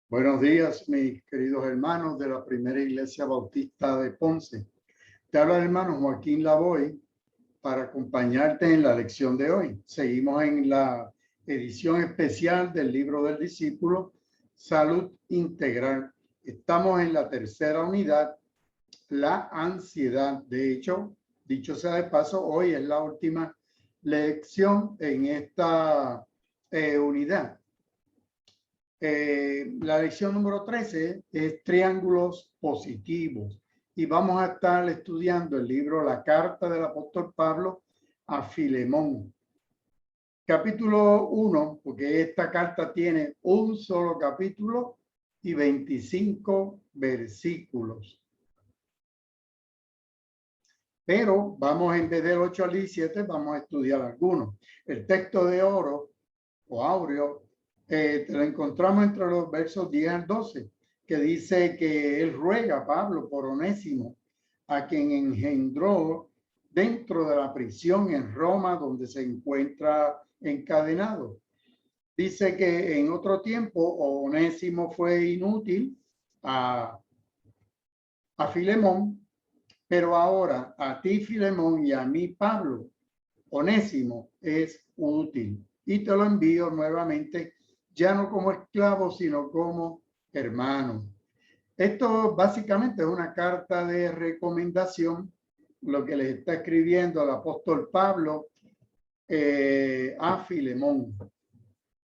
Buenos días, mis queridos hermanos de la Primera Iglesia Bautista de Ponce. Te habla el hermano Joaquín Lavoy para acompañarte en la lección de hoy. Seguimos en la edición especial del libro del discípulo, Salud Integral. Estamos en la tercera unidad, la ansiedad. De hecho, dicho sea de paso, hoy es la última lección en esta unidad. La lección número 13 es triángulos positivos y vamos a estar estudiando el libro La Carta del Apóstol Pablo a Filemón. Capítulo 1, porque esta carta tiene un solo capítulo y 25 versículos. Pero vamos, en vez del 8 al 17, vamos a estudiar algunos. El texto de oro o áureo te lo encontramos entre los versos 10 al 12, que dice que él ruega a Pablo por Onésimo, a quien engendró dentro de la prisión en Roma, donde se encuentra encadenado. Dice que en otro tiempo Onésimo fue inútil a Filemón, pero ahora a ti, Filemón, y a mí, Pablo, Onésimo es útil. Y te lo envío nuevamente, ya no como esclavo, sino como hermano. Esto básicamente es una carta de recomendación, lo que le está escribiendo el apóstol Pablo a Filemón.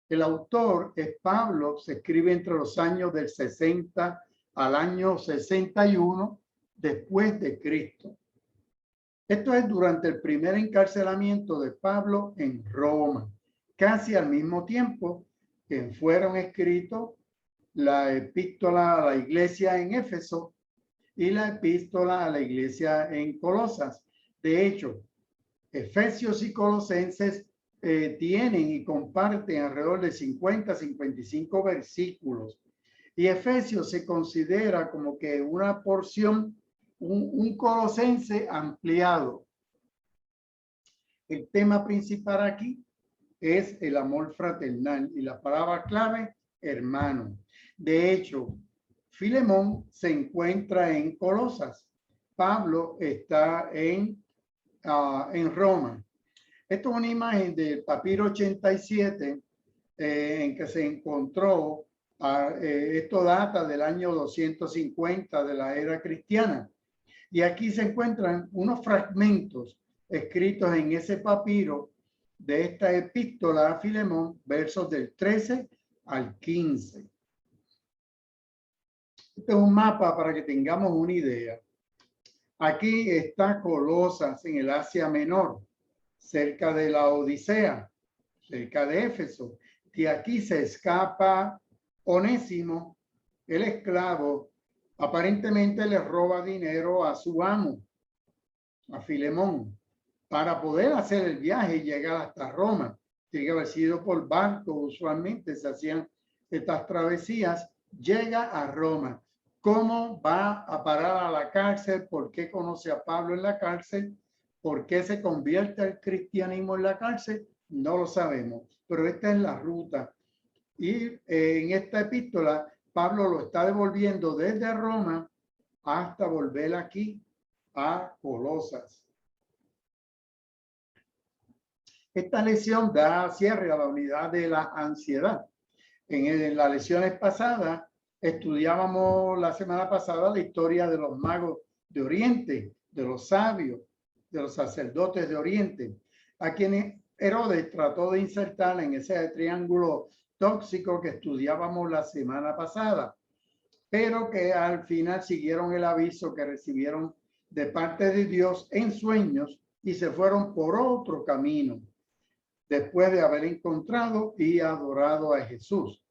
El autor es Pablo, se escribe entre los años del 60 al año 61 después de Cristo. Esto es durante el primer encarcelamiento de Pablo en Roma, casi al mismo tiempo que fueron escritos la epístola a la iglesia en Éfeso y la epístola a la iglesia en Colosas. De hecho, Efesios y Colosenses tienen y comparten alrededor de 50-55 versículos. Y Efesios se considera como que una porción, un colosense ampliado. El tema principal aquí es el amor fraternal y la palabra clave, hermano. De hecho, Filemón se encuentra en Colosas. Pablo está en Roma. Esto es una imagen del papiro 87 en que se encontró. Esto data del año 250 de la era cristiana. Y aquí se encuentran unos fragmentos escritos en ese papiro de esta epístola a Filemón, versos del 13 al 15. Este es un mapa para que tengamos una idea. Aquí está Colosas en el Asia Menor, cerca de la Odisea, cerca de Éfeso. Y aquí se escapa Onésimo, el esclavo. Aparentemente le roba dinero a su amo, a Filemón, para poder hacer el viaje y llegar hasta Roma. Tiene que haber sido por barco, usualmente se hacían estas travesías. Llega a Roma. ¿Cómo va a parar a la cárcel? ¿Por qué conoce a Pablo en la cárcel? ¿Por qué se convierte al cristianismo en la cárcel? No lo sabemos, pero esta es la ruta. Y en esta epístola, Pablo lo está devolviendo desde Roma hasta volver aquí a Colosas. Esta lección da cierre a la unidad de la ansiedad. En las lecciones pasadas estudiábamos la semana pasada la historia de los magos de Oriente, de los sabios, de los sacerdotes de Oriente, a quienes Herodes trató de insertar en ese triángulo tóxico que estudiábamos la semana pasada, pero que al final siguieron el aviso que recibieron de parte de Dios en sueños y se fueron por otro camino después de haber encontrado y adorado a Jesús.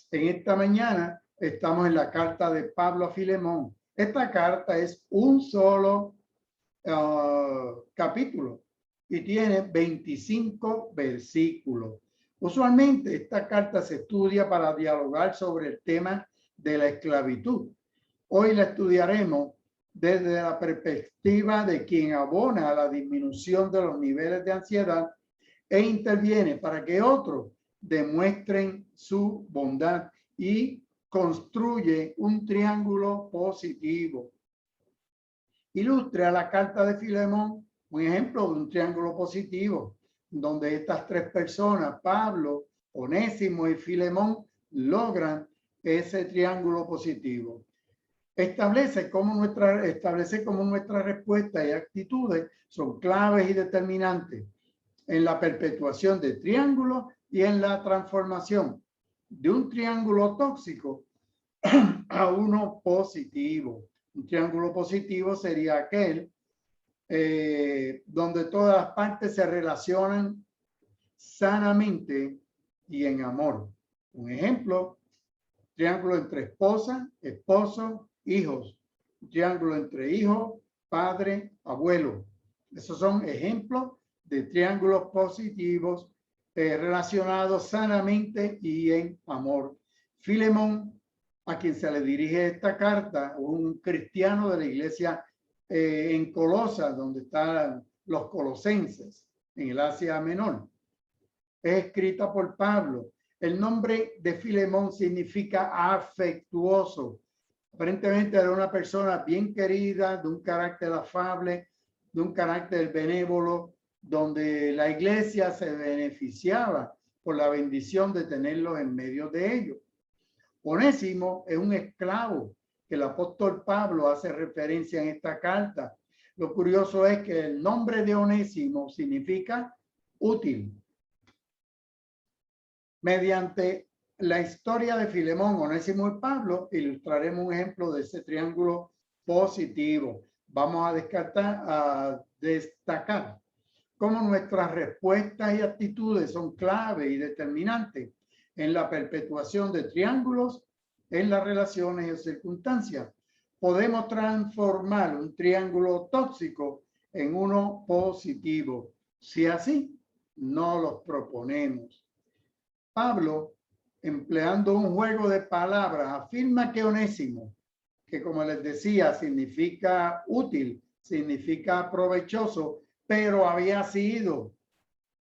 En esta mañana estamos en la carta de Pablo a Filemón. Esta carta es un solo capítulo y tiene 25 versículos. Usualmente esta carta se estudia para dialogar sobre el tema de la esclavitud. Hoy la estudiaremos desde la perspectiva de quien abona a la disminución de los niveles de ansiedad e interviene para que otros demuestren su bondad y construye un triángulo positivo. Ilustra la carta de Filemón, un ejemplo de un triángulo positivo, donde estas tres personas, Pablo, Onésimo y Filemón, logran ese triángulo positivo. Establece cómo nuestra respuesta y actitudes son claves y determinantes en la perpetuación de triángulos y en la transformación de un triángulo tóxico a uno positivo. Un triángulo positivo sería aquel donde todas las partes se relacionan sanamente y en amor. Un ejemplo, triángulo entre esposa, esposo, hijos. Un triángulo entre hijo, padre, abuelo. Esos son ejemplos de triángulos positivos relacionados sanamente y en amor. Filemón, a quien se le dirige esta carta, un cristiano de la iglesia en Colosas, donde están los colosenses, en el Asia Menor, es escrita por Pablo. El nombre de Filemón significa afectuoso. Aparentemente era una persona bien querida, de un carácter afable, de un carácter benévolo, donde la iglesia se beneficiaba por la bendición de tenerlo en medio de ellos. Onésimo es un esclavo que el apóstol Pablo hace referencia en esta carta. Lo curioso es que el nombre de Onésimo significa útil. Mediante la historia de Filemón, Onésimo y Pablo, ilustraremos un ejemplo de ese triángulo positivo. Vamos a destacar cómo nuestras respuestas y actitudes son clave y determinantes en la perpetuación de triángulos en las relaciones y circunstancias. Podemos transformar un triángulo tóxico en uno positivo. Si así, no los proponemos. Pablo, empleando un juego de palabras, afirma que Onésimo, que como les decía, significa útil, significa provechoso, pero había sido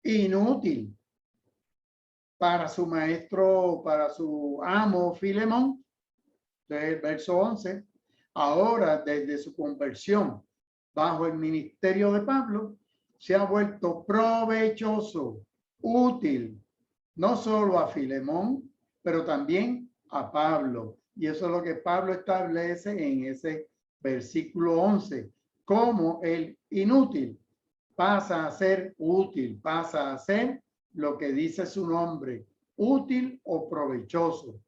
inútil para su maestro, para su amo Filemón, del verso 11. Ahora, desde su conversión bajo el ministerio de Pablo, se ha vuelto provechoso, útil, no solo a Filemón, pero también a Pablo. Y eso es lo que Pablo establece en ese versículo 11, como el inútil pasa a ser útil, pasa a ser lo que dice su nombre, útil o provechoso.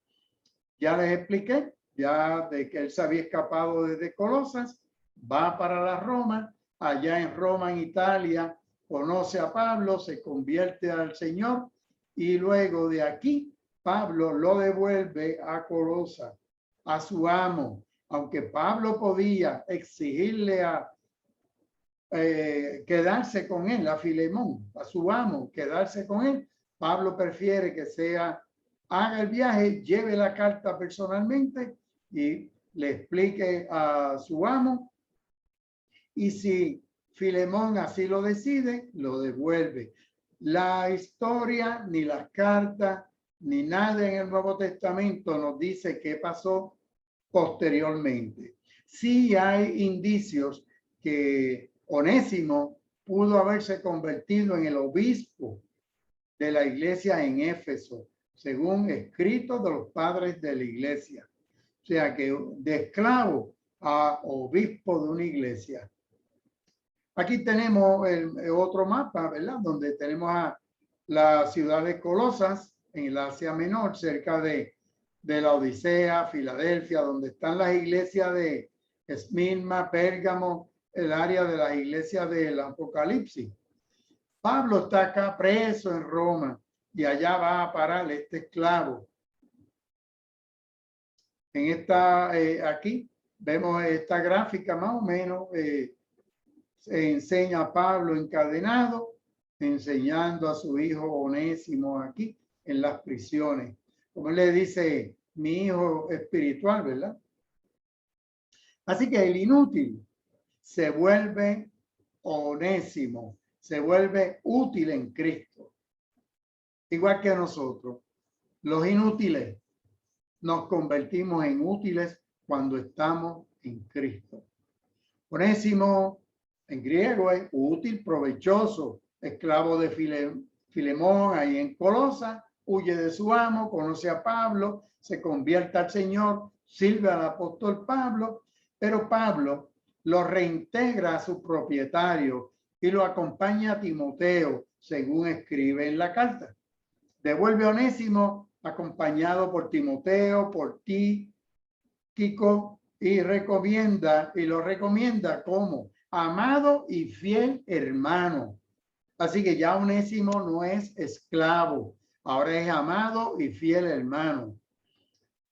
Ya les expliqué, ya de que él se había escapado desde Colosas, va para la Roma, allá en Roma, en Italia, conoce a Pablo, se convierte al Señor y luego de aquí Pablo lo devuelve a Colosas, a su amo. Aunque Pablo podía exigirle a quedarse con él, a Filemón, a su amo, quedarse con él, Pablo prefiere que haga el viaje, lleve la carta personalmente y le explique a su amo. Y si Filemón así lo decide, lo devuelve. La historia, ni las cartas, ni nada en el Nuevo Testamento nos dice qué pasó posteriormente. Sí hay indicios que Onésimo pudo haberse convertido en el obispo de la iglesia en Éfeso, según escritos de los padres de la iglesia. O sea que de esclavo a obispo de una iglesia. Aquí tenemos el otro mapa, ¿verdad? Donde tenemos a la ciudad de Colosas, en el Asia Menor, cerca de la Odisea, Filadelfia, donde están las iglesias de Esmirna, Pérgamo, el área de las iglesias del Apocalipsis. Pablo está acá preso en Roma y allá va a parar este esclavo. En esta, aquí vemos esta gráfica más o menos, enseña a Pablo encadenado, enseñando a su hijo Onésimo aquí en las prisiones. Como le dice, mi hijo espiritual, ¿verdad? Así que el inútil se vuelve Onésimo, se vuelve útil en Cristo. igual que nosotros, los inútiles, nos convertimos en útiles cuando estamos en Cristo. Onésimo en griego es útil, provechoso, esclavo de Filemón ahí en Colosa, huye de su amo, conoce a Pablo, se convierte al Señor, sirve al apóstol Pablo, pero Pablo lo reintegra a su propietario y lo acompaña a Timoteo, según escribe en la carta. Devuelve a Onésimo acompañado por Timoteo, por Tíquico, y lo recomienda como amado y fiel hermano. Así que ya Onésimo no es esclavo, ahora es amado y fiel hermano.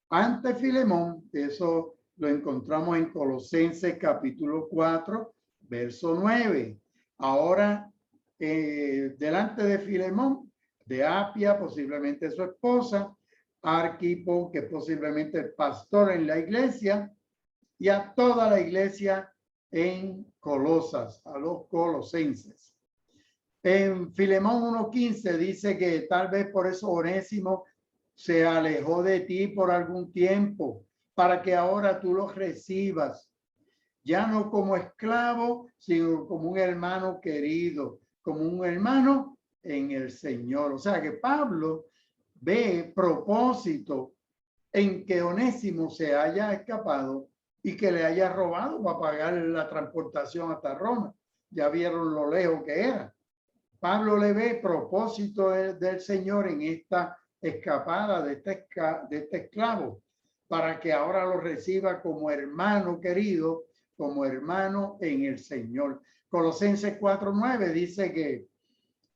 Ante Filemón, eso lo encontramos en Colosenses capítulo 4, verso 9. Ahora, delante de Filemón, de Apia, posiblemente su esposa, Arquipo, que posiblemente el pastor en la iglesia, y a toda la iglesia en Colosas, a los colosenses. En Filemón 1:15 dice que tal vez por eso Onésimo se alejó de ti por algún tiempo, para que ahora tú lo recibas, ya no como esclavo, sino como un hermano querido, como un hermano en el Señor. O sea que Pablo ve propósito en que Onésimo se haya escapado y que le haya robado para pagar la transportación hasta Roma. Ya vieron lo lejos que era. Pablo le ve propósito del Señor en esta escapada de este esclavo, para que ahora lo reciba como hermano querido, como hermano en el Señor. Colosenses 4:9 dice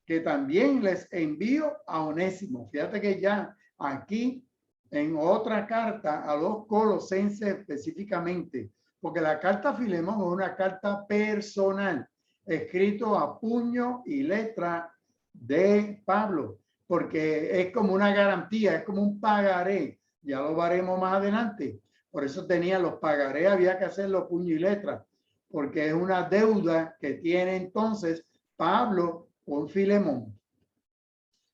que también les envío a Onésimo. Fíjate que ya aquí en otra carta a los colosenses específicamente, porque la carta a Filemón es una carta personal, escrito a puño y letra de Pablo, porque es como una garantía, es como un pagaré. Ya lo veremos más adelante. Por eso tenía los pagarés, había que hacerlo puño y letra, porque es una deuda que tiene entonces Pablo con Filemón.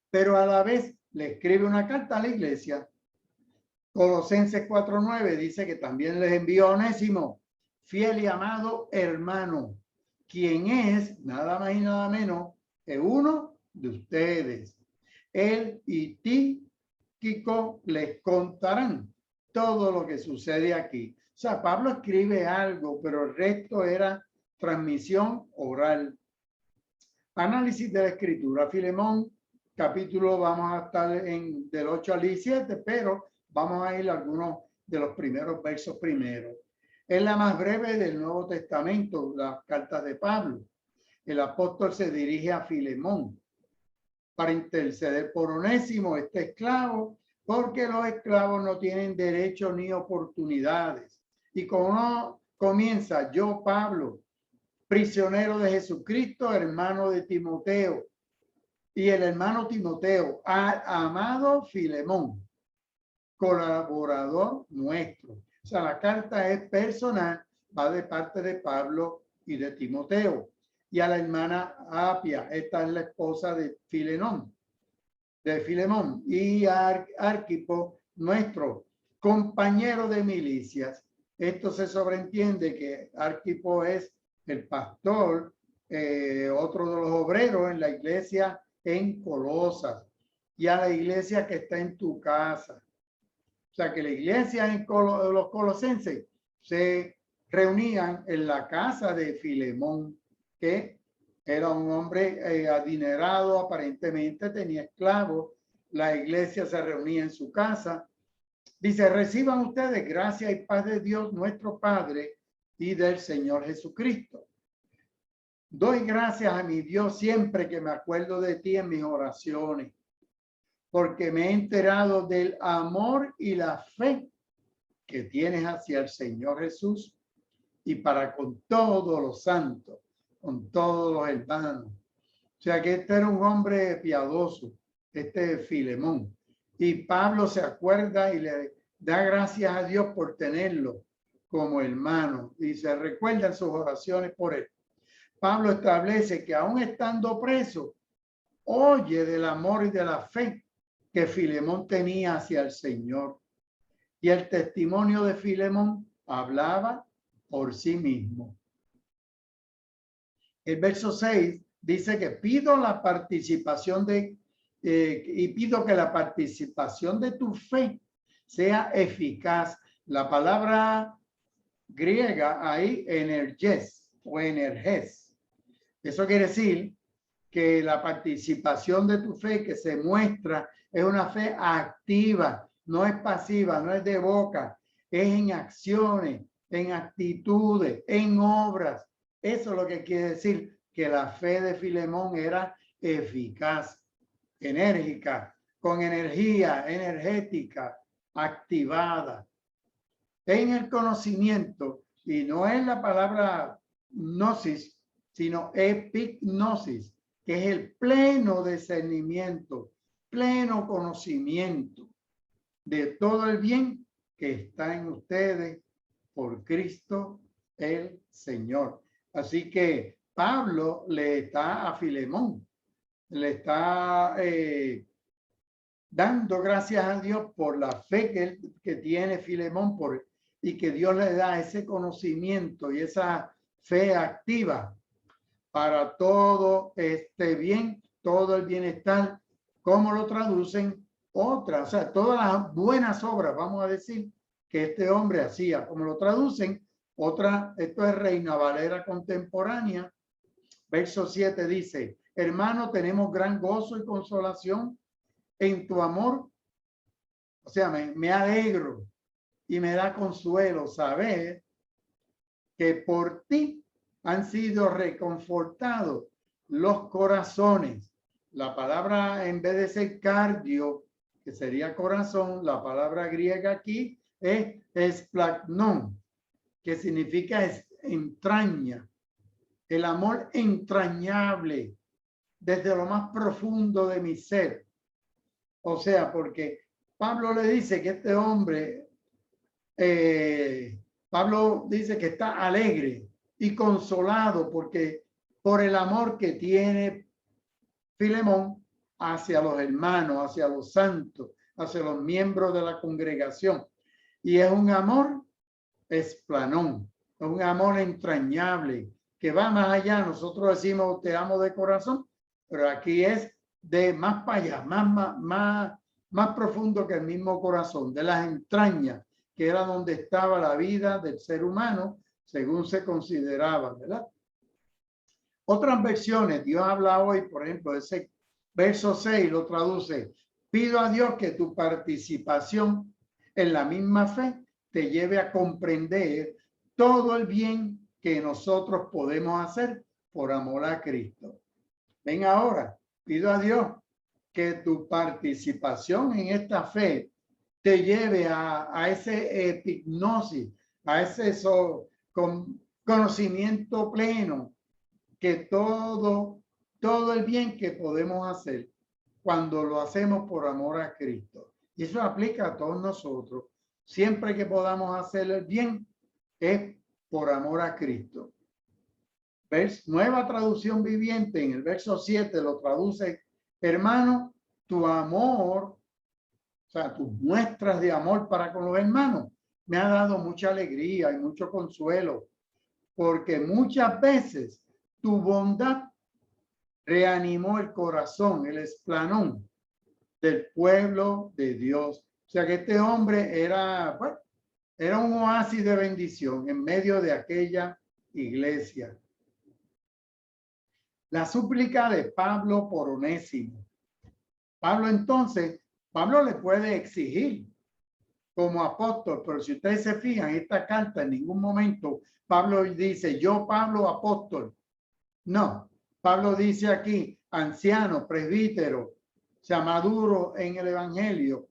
Pero a la vez le escribe una carta a la iglesia. Colosenses 4:9 dice que también les envió a Onésimo, fiel y amado hermano, quien es nada más y nada menos que uno de ustedes. Él y Tíquico les contarán todo lo que sucede aquí. O sea, Pablo escribe algo, pero el resto era transmisión oral. Análisis de la escritura. Filemón, capítulo, vamos a estar del 8 al 17, pero vamos a ir a algunos de los primeros versos primero. Es la más breve del Nuevo Testamento, las cartas de Pablo. El apóstol se dirige a Filemón para interceder por Onésimo, este esclavo, porque los esclavos no tienen derecho ni oportunidades. Y como comienza, yo, Pablo, prisionero de Jesucristo, hermano de Timoteo, y el hermano Timoteo, amado Filemón, colaborador nuestro. O sea, la carta es personal, va de parte de Pablo y de Timoteo. Y a la hermana Apia, esta es la esposa de Filemón, y Arquipo, nuestro compañero de milicias. Esto se sobreentiende que Arquipo es el pastor, otro de los obreros en la iglesia en Colosas, y a la iglesia que está en tu casa. O sea que la iglesia en los colosenses se reunían en la casa de Filemón, que era un hombre adinerado, aparentemente tenía esclavos. La iglesia se reunía en su casa. Dice, reciban ustedes gracia y paz de Dios nuestro Padre y del Señor Jesucristo. Doy gracias a mi Dios siempre que me acuerdo de ti en mis oraciones, porque me he enterado del amor y la fe que tienes hacia el Señor Jesús y para con todos los santos, con todos los hermanos. O sea que este era un hombre piadoso, este Filemón. Y Pablo se acuerda y le da gracias a Dios por tenerlo como hermano y se recuerdan sus oraciones por él. Pablo establece que aún estando preso, oye del amor y de la fe que Filemón tenía hacia el Señor. Y el testimonio de Filemón hablaba por sí mismo. El verso 6 dice que pido la participación y pido que la participación de tu fe sea eficaz. La palabra griega ahí, energes o energes. Eso quiere decir que la participación de tu fe que se muestra es una fe activa, no es pasiva, no es de boca, es en acciones, en actitudes, en obras. Eso es lo que quiere decir que la fe de Filemón era eficaz, enérgica, con energía, energética, activada, en el conocimiento, y no es la palabra gnosis, sino epignosis, que es el pleno discernimiento, pleno conocimiento de todo el bien que está en ustedes por Cristo el Señor. Así que Pablo le está a Filemón, le está dando gracias a Dios por la fe que tiene Filemón y que Dios le da ese conocimiento y esa fe activa para todo este bien, todo el bienestar, como lo traducen otras, o sea, todas las buenas obras, vamos a decir, que este hombre hacía, como lo traducen otra, esto es Reina Valera contemporánea, verso 7 dice, hermano, tenemos gran gozo y consolación en tu amor, o sea, me alegro y me da consuelo saber que por ti han sido reconfortados los corazones. La palabra, en vez de ser cardio, que sería corazón, la palabra griega aquí es esplagnon, que significa entraña, el amor entrañable desde lo más profundo de mi ser. O sea, porque Pablo le dice que este hombre, Pablo dice que está alegre y consolado porque por el amor que tiene Filemón hacia los hermanos, hacia los santos, hacia los miembros de la congregación. Y es un amor esplanón, es un amor entrañable que va más allá. Nosotros decimos te amo de corazón, pero aquí es de más para allá, más profundo que el mismo corazón, de las entrañas, que era donde estaba la vida del ser humano, según se consideraba, ¿verdad? Otras versiones, Dios habla hoy, por ejemplo, ese verso 6 lo traduce, pido a Dios que tu participación en la misma fe te lleve a comprender todo el bien que nosotros podemos hacer por amor a Cristo. Ven ahora, pido a Dios que tu participación en esta fe te lleve a ese epignosis, a ese conocimiento pleno, que todo el bien que podemos hacer cuando lo hacemos por amor a Cristo. Y eso aplica a todos nosotros. Siempre que podamos hacer el bien es por amor a Cristo. Nueva traducción viviente en el verso 7 lo traduce, hermano, tu amor, o sea, tus muestras de amor para con los hermanos, me ha dado mucha alegría y mucho consuelo, porque muchas veces tu bondad reanimó el corazón, el esplanón del pueblo de Dios. O sea que este hombre era, bueno, era un oasis de bendición en medio de aquella iglesia. La súplica de Pablo por Onésimo. Pablo le puede exigir como apóstol, pero si ustedes se fijan, esta carta en ningún momento Pablo dice, yo Pablo apóstol. No, Pablo dice aquí, anciano, presbítero, o sea, maduro en el evangelio,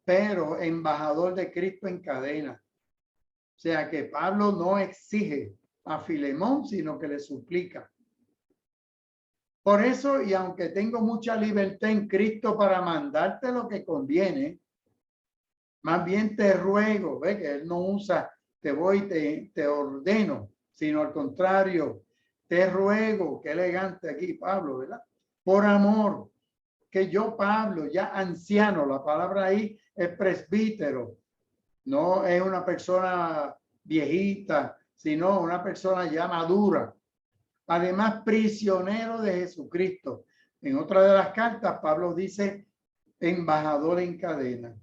pero embajador de Cristo en cadena. O sea que Pablo no exige a Filemón, sino que le suplica. Por eso, y aunque tengo mucha libertad en Cristo para mandarte lo que conviene, más bien te ruego, ve que él no usa, te voy, te ordeno, sino al contrario, te ruego, qué elegante aquí Pablo, ¿verdad? Por amor que yo, Pablo, ya anciano, la palabra ahí es presbítero, no es una persona viejita, sino una persona ya madura. Además, prisionero de Jesucristo. En otra de las cartas, Pablo dice, embajador en cadena.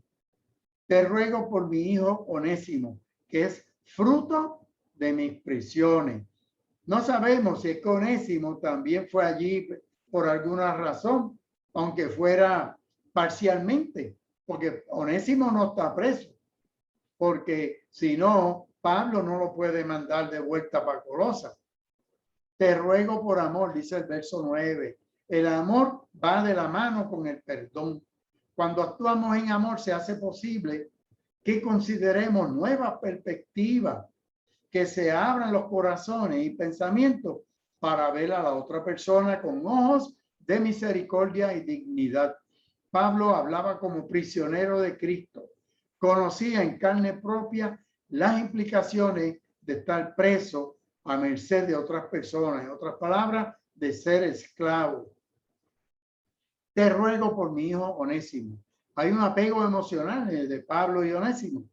Te ruego por mi hijo Onésimo, que es fruto de mis prisiones. No sabemos si Onésimo también fue allí por alguna razón, aunque fuera parcialmente, porque Onésimo no está preso, porque si no, Pablo no lo puede mandar de vuelta para Colosas. Te ruego por amor, dice el verso 9. El amor va de la mano con el perdón. Cuando actuamos en amor se hace posible que consideremos nuevas perspectivas, que se abran los corazones y pensamientos para ver a la otra persona con ojos de misericordia y dignidad. Pablo hablaba como prisionero de Cristo. Conocía en carne propia las implicaciones de estar preso a merced de otras personas, en otras palabras, de ser esclavo. Te ruego por mi hijo Onésimo. Hay un apego emocional de Pablo y Onésimo.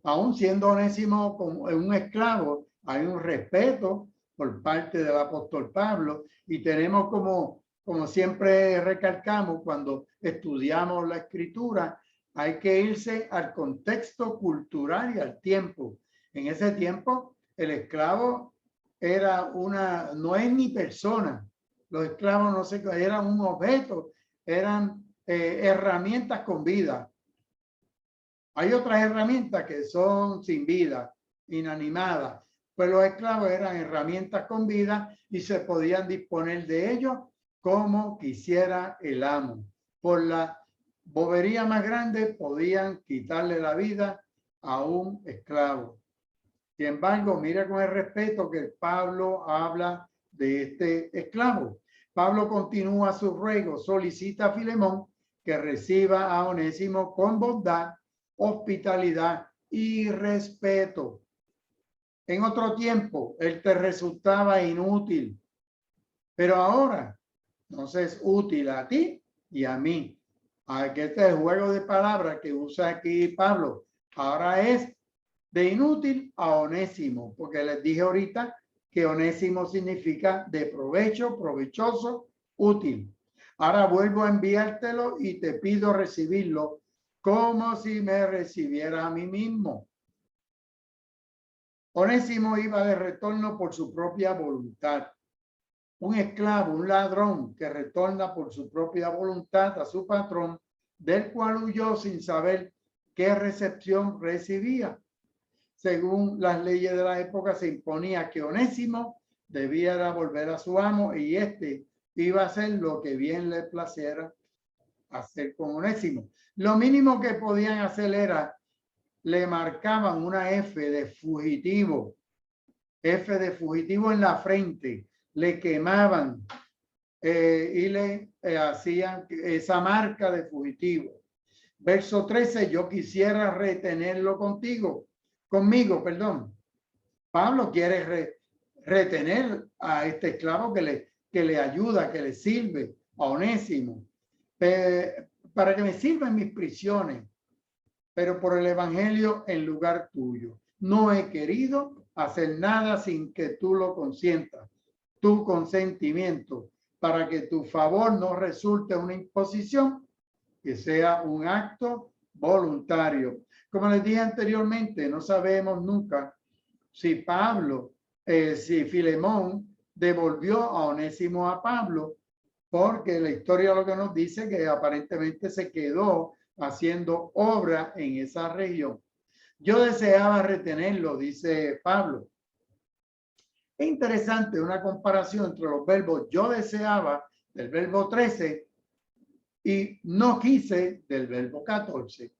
Aún siendo Onésimo como un esclavo, hay un respeto por parte del apóstol Pablo y tenemos como siempre recalcamos cuando estudiamos la escritura, hay que irse al contexto cultural y al tiempo. En ese tiempo, el esclavo era no es ni persona. Los esclavos no sé, eran un objeto, eran herramientas con vida. Hay otras herramientas que son sin vida, inanimadas, pues los esclavos eran herramientas con vida y se podían disponer de ellos como quisiera el amo. Por la bobería más grande podían quitarle la vida a un esclavo. Sin embargo, mira con el respeto que Pablo habla de este esclavo. Pablo continúa su ruego, solicita a Filemón que reciba a Onésimo con bondad, hospitalidad y respeto. En otro tiempo, él te resultaba inútil, pero ahora nos es útil a ti y a mí. Aquí este es el juego de palabras que usa aquí Pablo. Ahora es de inútil a onésimo, porque les dije ahorita que onésimo significa de provecho, provechoso, útil. Ahora vuelvo a enviártelo y te pido recibirlo como si me recibiera a mí mismo. Onésimo iba de retorno por su propia voluntad. Un esclavo, un ladrón que retorna por su propia voluntad a su patrón, del cual huyó sin saber qué recepción recibía. Según las leyes de la época, se imponía que Onésimo debía volver a su amo y éste iba a hacer lo que bien le placiera hacer con Onésimo. Lo mínimo que podían hacer era, le marcaban una F de fugitivo en la frente, le quemaban y le hacían esa marca de fugitivo. Verso 13, yo quisiera retenerlo conmigo. Pablo quiere retener a este esclavo que le ayuda, que le sirve, a Onésimo, para que me sirva en mis prisiones, pero por el evangelio en lugar tuyo. No he querido hacer nada sin que tú lo consientas, tu consentimiento, para que tu favor no resulte una imposición, que sea un acto voluntario. Como les dije anteriormente, no sabemos nunca si si Filemón devolvió a Onésimo a Pablo, porque la historia lo que nos dice que aparentemente se quedó haciendo obra en esa región. Yo deseaba retenerlo, dice Pablo. Es interesante una comparación entre los verbos yo deseaba del verbo 13 y no quise del verbo 14.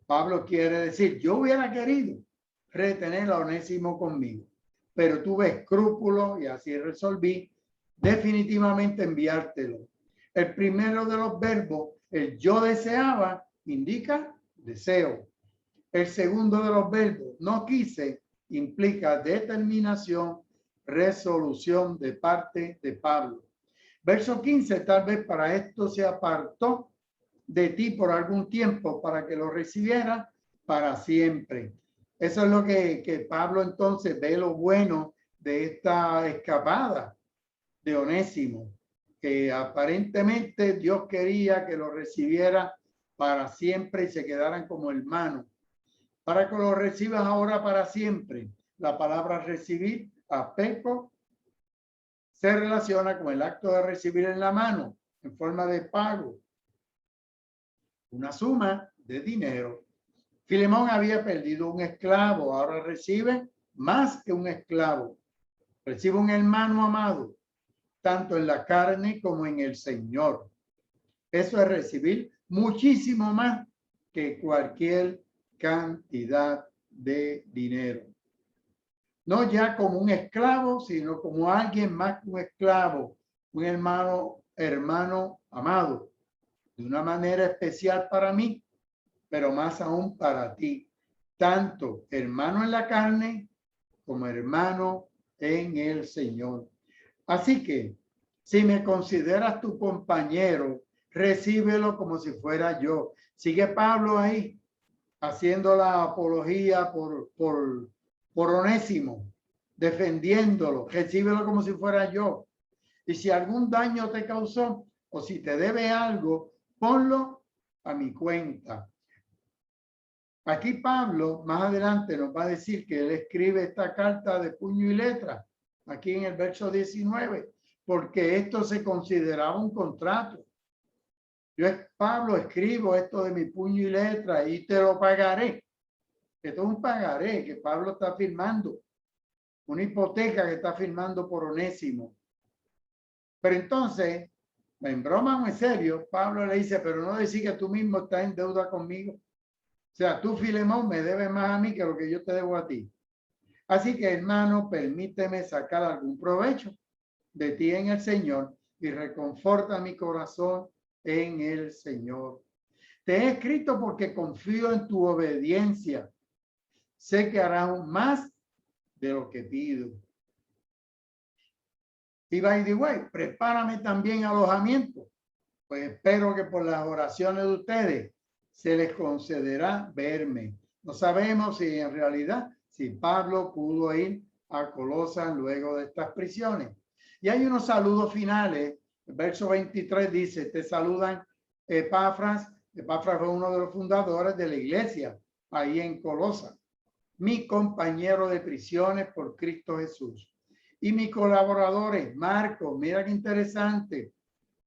Pablo quiere decir, yo hubiera querido retener a Onésimo conmigo, pero tuve escrúpulos y así resolví definitivamente enviártelo. El primero de los verbos, el yo deseaba, indica deseo. El segundo de los verbos, no quise, implica determinación, resolución de parte de Pablo. Verso 15, tal vez para esto se apartó de ti por algún tiempo para que lo recibiera para siempre. Eso es lo que Pablo entonces ve lo bueno de esta escapada de Onésimo, que aparentemente Dios quería que lo recibiera para siempre y se quedaran como hermanos. Para que lo recibas ahora para siempre. La palabra recibir, apeco, se relaciona con el acto de recibir en la mano, en forma de pago, una suma de dinero. Filemón había perdido un esclavo, ahora recibe más que un esclavo. Recibe un hermano amado, tanto en la carne como en el Señor. Eso es recibir muchísimo más que cualquier cantidad de dinero. No ya como un esclavo, sino como alguien más que un esclavo, un hermano amado, de una manera especial para mí, pero más aún para ti, tanto hermano en la carne como hermano en el Señor. Así que, si me consideras tu compañero, recíbelo como si fuera yo. Sigue Pablo ahí, haciendo la apología por Onésimo, defendiéndolo. Recíbelo como si fuera yo. Y si algún daño te causó o si te debe algo, ponlo a mi cuenta. Aquí Pablo más adelante nos va a decir que él escribe esta carta de puño y letra, aquí en el verso 19, porque esto se consideraba un contrato. Yo, Pablo, escribo esto de mi puño y letra y te lo pagaré. Esto es un pagaré que Pablo está firmando, una hipoteca que está firmando por Onésimo. Pero entonces, en broma muy serio, Pablo le dice, pero no decir que tú mismo estás en deuda conmigo. O sea, tú, Filemón, me debes más a mí que lo que yo te debo a ti. Así que, hermano, permíteme sacar algún provecho de ti en el Señor y reconforta mi corazón en el Señor. Te he escrito porque confío en tu obediencia. Sé que harás más de lo que pido. Y by the way, prepárame también alojamiento. Pues espero que por las oraciones de ustedes se les concederá verme. No sabemos si en realidad, si Pablo pudo ir a Colosas luego de estas prisiones. Y hay unos saludos finales. El verso 23 dice, te saludan Epafras. Epafras fue uno de los fundadores de la iglesia ahí en Colosas. Mi compañero de prisiones por Cristo Jesús. Y mis colaboradores, Marco, mira qué interesante.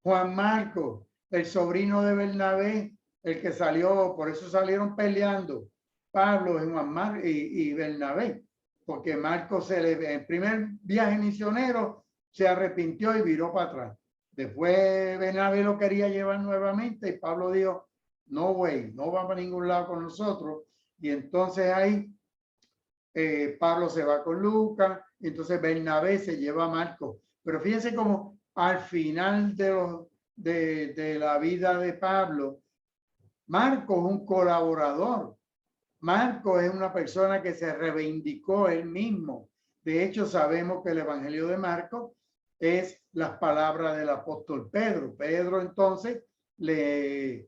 Juan Marco, el sobrino de Bernabé, el que salió, por eso salieron peleando Pablo y Juan Marco y Bernabé, porque Marco en primer viaje misionero se arrepintió y viró para atrás. Después Bernabé lo quería llevar nuevamente y Pablo dijo, no, güey, no va para ningún lado con nosotros. Y entonces ahí Pablo se va con Lucas, entonces Bernabé se lleva a Marco. Pero fíjense cómo al final de la vida de Pablo, Marco es un colaborador. Marco es una persona que se reivindicó él mismo. De hecho, sabemos que el Evangelio de Marco es las palabras del apóstol Pedro. Pedro entonces le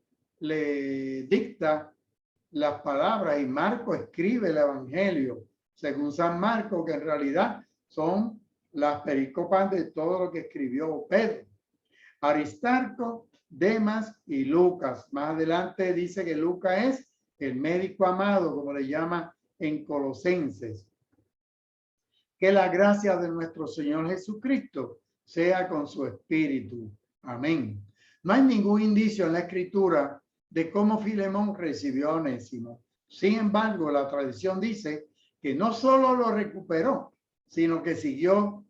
dicta las palabras y Marco escribe el Evangelio según San Marcos, que en realidad son las pericopas de todo lo que escribió Pedro. Aristarco, Demas y Lucas. Más adelante dice que Lucas es el médico amado, como le llama en Colosenses. Que la gracia de nuestro Señor Jesucristo sea con su espíritu. Amén. No hay ningún indicio en la Escritura de cómo Filemón recibió a Onésimo. Sin embargo, la tradición dice que no solo lo recuperó, sino que siguiendo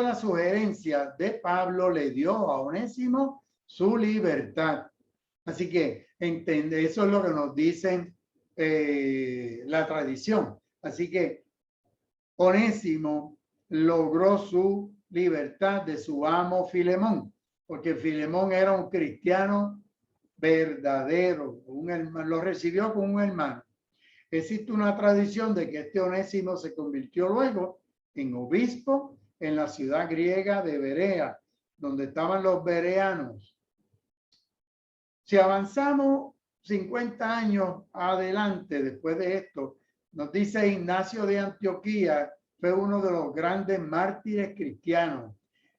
la sugerencia de Pablo, le dio a Onésimo su libertad. Así que eso es lo que nos dicen la tradición. Así que Onésimo logró su libertad de su amo Filemón, porque Filemón era un cristiano verdadero, lo recibió como un hermano. Existe una tradición de que este Onésimo se convirtió luego en obispo en la ciudad griega de Berea, donde estaban los bereanos. Si avanzamos 50 años adelante después de esto, nos dice Ignacio de Antioquía, fue uno de los grandes mártires cristianos.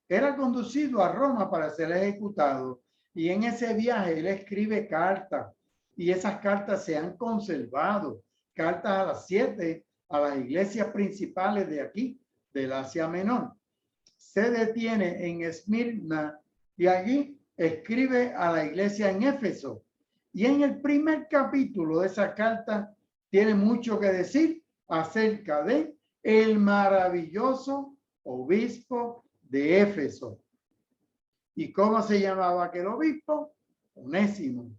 Era conducido a Roma para ser ejecutado y en ese viaje él escribe cartas y esas cartas se han conservado, cartas a las 7 a las iglesias principales de aquí, del Asia Menor. Se detiene en Esmirna y allí escribe a la iglesia en Éfeso. Y en el primer capítulo de esa carta tiene mucho que decir acerca de el maravilloso obispo de Éfeso. ¿Y cómo se llamaba aquel obispo? Onésimo.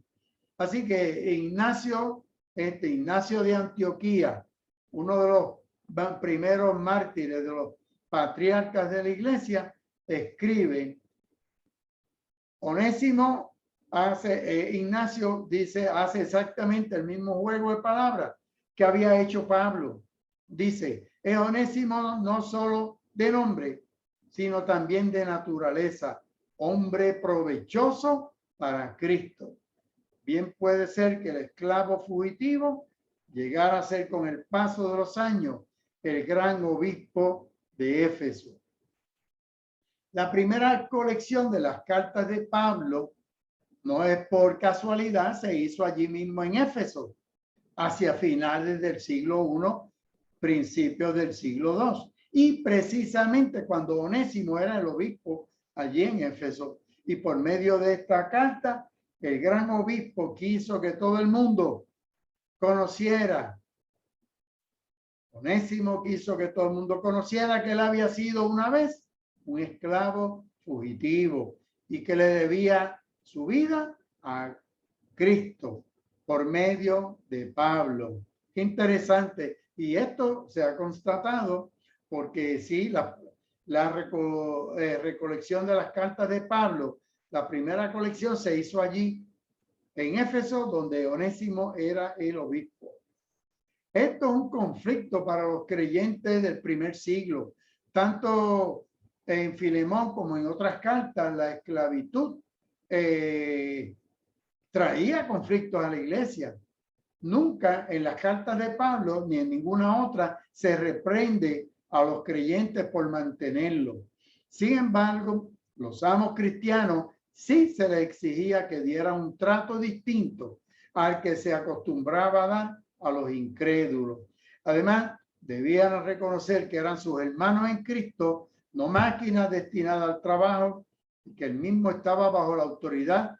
Así que Ignacio de Antioquía, uno de los primeros mártires, de los patriarcas de la iglesia, escribe. Onésimo Ignacio dice, hace exactamente el mismo juego de palabras que había hecho Pablo. Dice, es Onésimo no solo de nombre, sino también de naturaleza, hombre provechoso para Cristo. Bien puede ser que el esclavo fugitivo llegara a ser con el paso de los años el gran obispo de Éfeso. La primera colección de las cartas de Pablo no es por casualidad, se hizo allí mismo en Éfeso, hacia finales del siglo I, principios del siglo II. Y precisamente cuando Onésimo era el obispo allí en Éfeso, y por medio de esta carta, el gran obispo quiso que todo el mundo conociera. Onésimo quiso que todo el mundo conociera que él había sido una vez un esclavo fugitivo y que le debía su vida a Cristo por medio de Pablo. Qué interesante. Y esto se ha constatado porque sí, la recolección de las cartas de Pablo, la primera colección se hizo allí en Éfeso, donde Onésimo era el obispo. Esto es un conflicto para los creyentes del primer siglo, tanto en Filemón como en otras cartas. La esclavitud traía conflictos a la iglesia. Nunca en las cartas de Pablo ni en ninguna otra se reprende a los creyentes por mantenerlo. Sin embargo, los amos cristianos sí se les exigía que dieran un trato distinto al que se acostumbraba a dar a los incrédulos. Además, debían reconocer que eran sus hermanos en Cristo, no máquinas destinadas al trabajo, y que el mismo estaba bajo la autoridad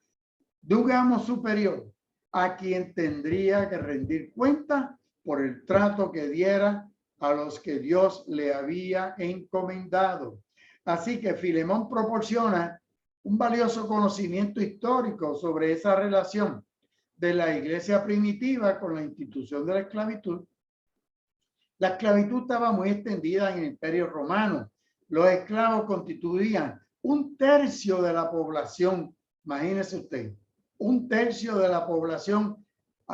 de un amo superior, a quien tendría que rendir cuenta por el trato que diera a los que Dios le había encomendado. Así que Filemón proporciona un valioso conocimiento histórico sobre esa relación de la iglesia primitiva con la institución de la esclavitud. La esclavitud estaba muy extendida en el Imperio Romano. Los esclavos constituían un tercio de la población. Imagínese usted, un tercio de la población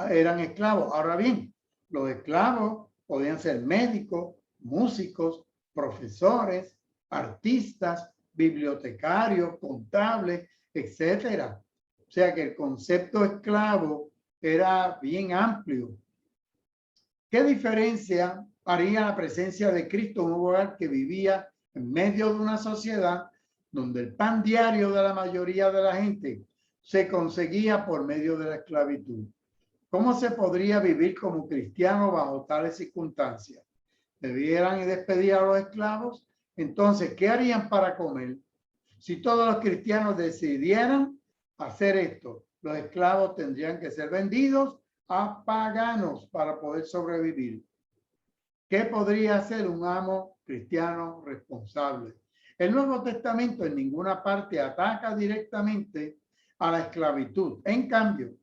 eran esclavos. Ahora bien, los esclavos podían ser médicos, músicos, profesores, artistas, bibliotecarios, contables, etcétera. O sea que el concepto esclavo era bien amplio. ¿Qué diferencia haría la presencia de Cristo en un hogar que vivía en medio de una sociedad donde el pan diario de la mayoría de la gente se conseguía por medio de la esclavitud? ¿Cómo se podría vivir como cristiano bajo tales circunstancias? ¿Debieran despedir a los esclavos? Entonces, ¿qué harían para comer? Si todos los cristianos decidieran hacer esto, los esclavos tendrían que ser vendidos a paganos para poder sobrevivir. ¿Qué podría hacer un amo cristiano responsable? El Nuevo Testamento en ninguna parte ataca directamente a la esclavitud. En cambio,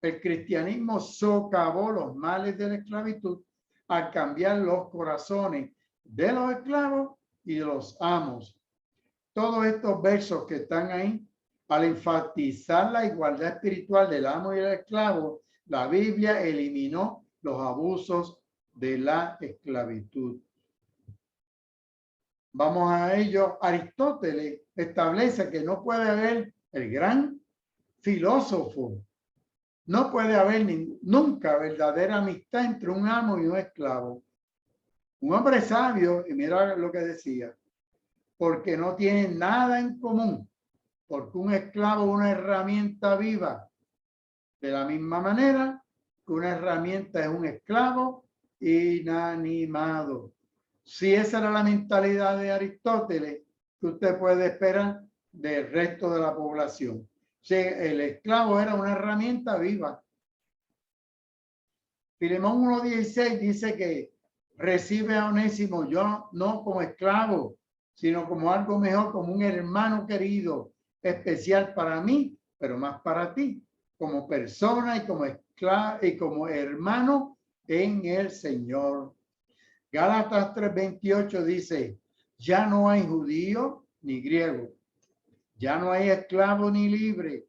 el cristianismo socavó los males de la esclavitud al cambiar los corazones de los esclavos y de los amos. Todos estos versos que están ahí, al enfatizar la igualdad espiritual del amo y del esclavo, la Biblia eliminó los abusos de la esclavitud. Vamos a ello. Aristóteles establece que no puede haber el gran filósofo. No puede haber nunca verdadera amistad entre un amo y un esclavo. Un hombre sabio, y mira lo que decía, porque no tienen nada en común, porque un esclavo es una herramienta viva, de la misma manera que una herramienta es un esclavo inanimado. Si esa era la mentalidad de Aristóteles, que usted puede esperar del resto de la población. Si el esclavo era una herramienta viva. Filemón 1:16 dice que recibe a Onésimo, yo no como esclavo, sino como algo mejor, como un hermano querido, especial para mí, pero más para ti, como persona y como esclavo y como hermano en el Señor. Gálatas 3:28 dice, ya no hay judío ni griego, ya no hay esclavo ni libre,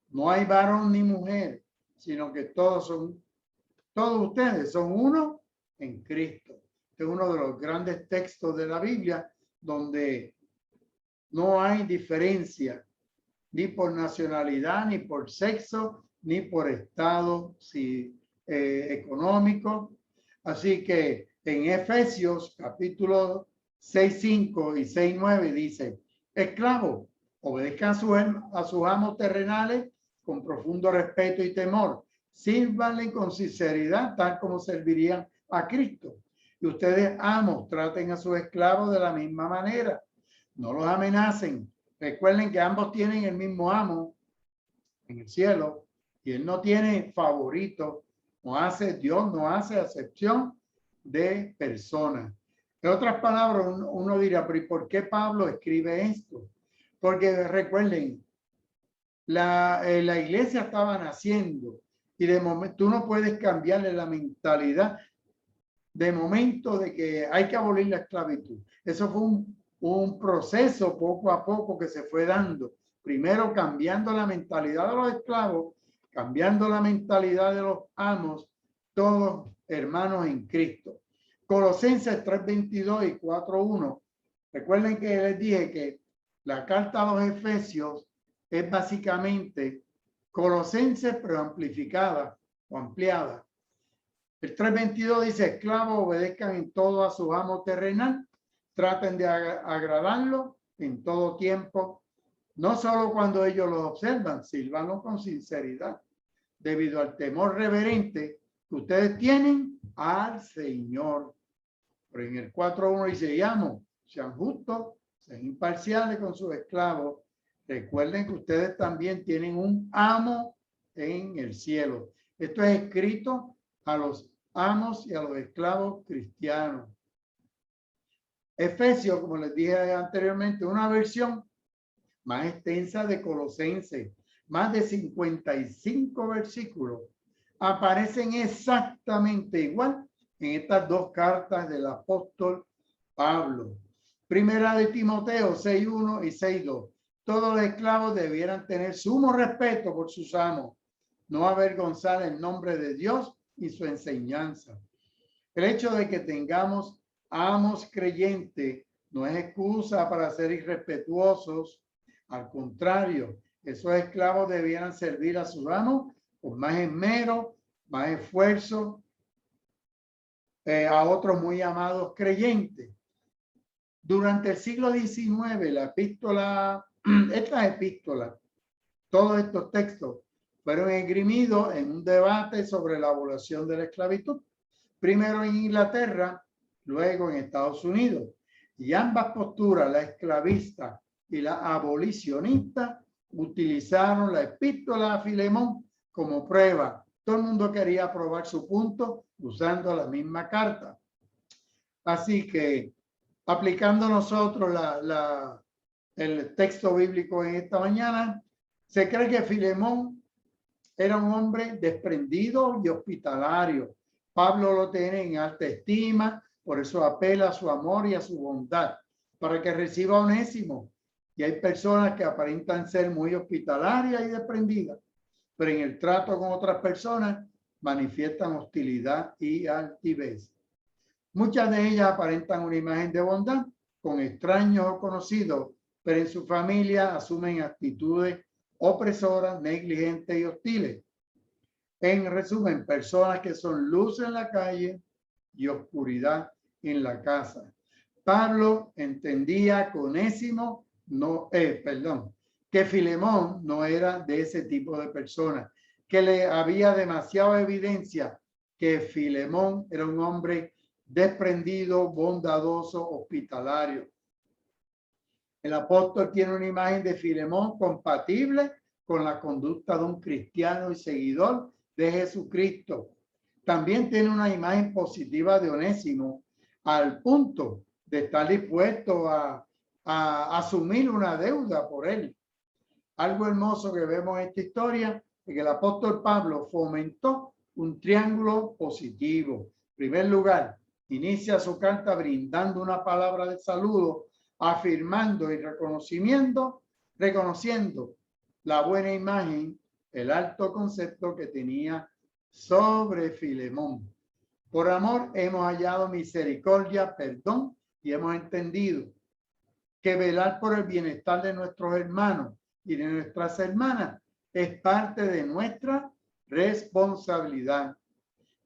no hay varón ni mujer, sino que todos ustedes son uno en Cristo. Este es uno de los grandes textos de la Biblia donde no hay diferencia ni por nacionalidad, ni por sexo, ni por estado económico. Así que en Efesios capítulo 6:5 y 6:9 dice, esclavos, obedezcan a sus amos terrenales con profundo respeto y temor. Sírvanle con sinceridad, tal como servirían a Cristo. Y ustedes, amos, traten a sus esclavos de la misma manera. No los amenacen. Recuerden que ambos tienen el mismo amo en el cielo y él no tiene favorito. Dios no hace acepción de personas. En otras palabras, uno dirá, pero ¿y por qué Pablo escribe esto? Porque recuerden, la iglesia estaba naciendo y de momento tú no puedes cambiarle la mentalidad de momento de que hay que abolir la esclavitud. Eso fue un proceso poco a poco que se fue dando. Primero cambiando la mentalidad de los esclavos, cambiando la mentalidad de los amos, todos hermanos en Cristo. Colosenses 3:22 y 4:1. Recuerden que les dije que la carta a los Efesios es básicamente Colosenses pero amplificada o ampliada. El 3:22 dice, esclavos, obedezcan en todo a su amo terrenal, traten de agradarlo en todo tiempo, no solo cuando ellos los observan, sírvanlo con sinceridad, debido al temor reverente que ustedes tienen al Señor. Pero en el 4:1 dice, y amo, sean justos, sean imparciales con sus esclavos. Recuerden que ustedes también tienen un amo en el cielo. Esto es escrito a los amos y a los esclavos cristianos. Efesios, como les dije anteriormente, una versión más extensa de Colosenses, más de 55 versículos, aparecen exactamente igual en estas dos cartas del apóstol Pablo. Primera de Timoteo 6:1 y 6:2. Todos los esclavos debieran tener sumo respeto por sus amos, no avergonzar el nombre de Dios y su enseñanza. El hecho de que tengamos amos creyentes no es excusa para ser irrespetuosos. Al contrario, esos esclavos debieran servir a sus amos con más esmero, más esfuerzo, a otros muy amados creyentes. Durante el siglo XIX, estas epístolas, todos estos textos fueron esgrimidos en un debate sobre la abolición de la esclavitud, primero en Inglaterra, luego en Estados Unidos. Y ambas posturas, la esclavista y la abolicionista, utilizaron la epístola a Filemón como prueba. Todo el mundo quería probar su punto usando la misma carta. Así que, aplicando nosotros el texto bíblico en esta mañana, se cree que Filemón era un hombre desprendido y hospitalario. Pablo lo tiene en alta estima, por eso apela a su amor y a su bondad para que reciba a Onésimo. Y hay personas que aparentan ser muy hospitalarias y desprendidas, pero en el trato con otras personas manifiestan hostilidad y altivez. Muchas de ellas aparentan una imagen de bondad con extraños o conocidos, pero en su familia asumen actitudes opresoras, negligentes y hostiles. En resumen, personas que son luz en la calle y oscuridad en la casa. Pablo entendía que Onésimo que Filemón no era de ese tipo de personas, que le había demasiada evidencia que Filemón era un hombre desprendido, bondadoso, hospitalario. El apóstol tiene una imagen de Filemón compatible con la conducta de un cristiano y seguidor de Jesucristo. También tiene una imagen positiva de Onésimo, al punto de estar dispuesto a asumir una deuda por él. Algo hermoso que vemos en esta historia es que el apóstol Pablo fomentó un triángulo positivo. En primer lugar, inicia su carta brindando una palabra de saludo, afirmando y reconociendo la buena imagen, el alto concepto que tenía sobre Filemón. Por amor hemos hallado misericordia, perdón, y hemos entendido que velar por el bienestar de nuestros hermanos y de nuestras hermanas es parte de nuestra responsabilidad.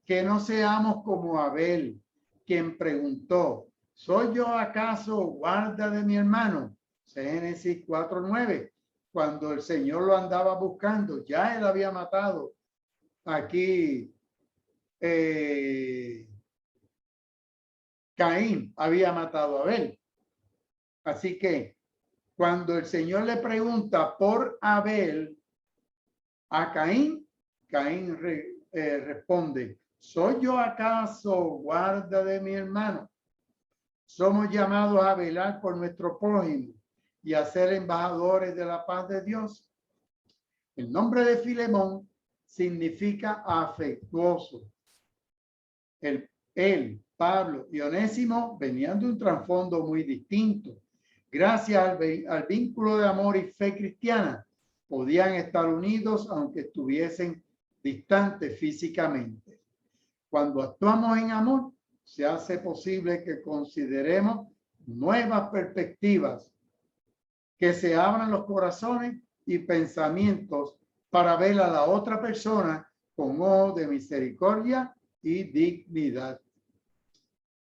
Que no seamos como Abel, quien preguntó, ¿soy yo acaso guarda de mi hermano? Génesis 4:9. Cuando el Señor lo andaba buscando, ya él había matado aquí. Caín había matado a Abel. Así que cuando el Señor le pregunta por Abel a Caín, Caín responde, ¿soy yo acaso guarda de mi hermano? Somos llamados a velar por nuestro prójimo y a ser embajadores de la paz de Dios. El nombre de Filemón significa afectuoso. Él, Pablo y Onésimo venían de un trasfondo muy distinto. Gracias al vínculo de amor y fe cristiana, podían estar unidos aunque estuviesen distantes físicamente. Cuando actuamos en amor, se hace posible que consideremos nuevas perspectivas, que se abran los corazones y pensamientos para ver a la otra persona con ojos de misericordia y dignidad.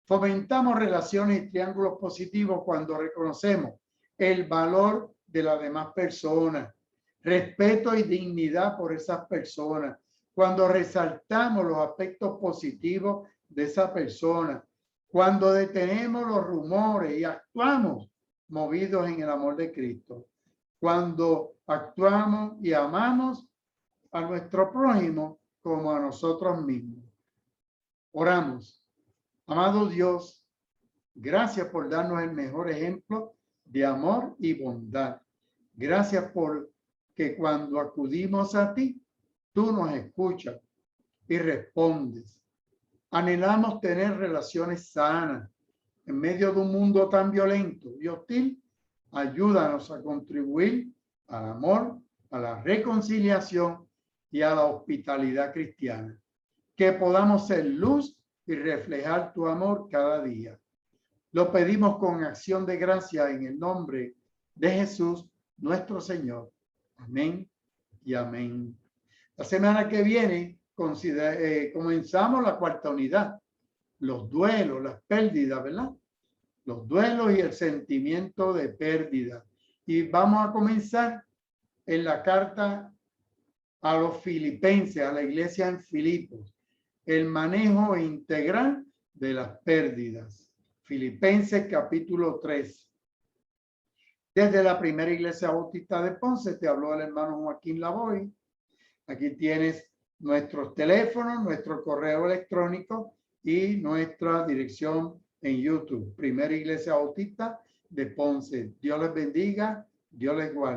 Fomentamos relaciones y triángulos positivos cuando reconocemos el valor de las demás personas, respeto y dignidad por esas personas, cuando resaltamos los aspectos positivos de esa persona, cuando detenemos los rumores y actuamos movidos en el amor de Cristo, cuando actuamos y amamos a nuestro prójimo como a nosotros mismos. Oramos. Amado Dios, gracias por darnos el mejor ejemplo de amor y bondad. Gracias por que cuando acudimos a ti, tú nos escuchas y respondes. Anhelamos tener relaciones sanas en medio de un mundo tan violento y hostil. Ayúdanos a contribuir al amor, a la reconciliación y a la hospitalidad cristiana. Que podamos ser luz y reflejar tu amor cada día. Lo pedimos con acción de gracia en el nombre de Jesús, nuestro Señor. Amén y amén. La semana que viene comenzamos la cuarta unidad. Los duelos, las pérdidas, ¿verdad? Los duelos y el sentimiento de pérdida. Y vamos a comenzar en la carta a los filipenses, a la iglesia en Filipos. El manejo integral de las pérdidas. Filipenses capítulo 3. Desde la primera iglesia bautista de Ponce te habló el hermano Joaquín Lavoy. Aquí tienes nuestros teléfonos, nuestro correo electrónico y nuestra dirección en YouTube. Primera iglesia bautista de Ponce. Dios les bendiga, Dios les guarde.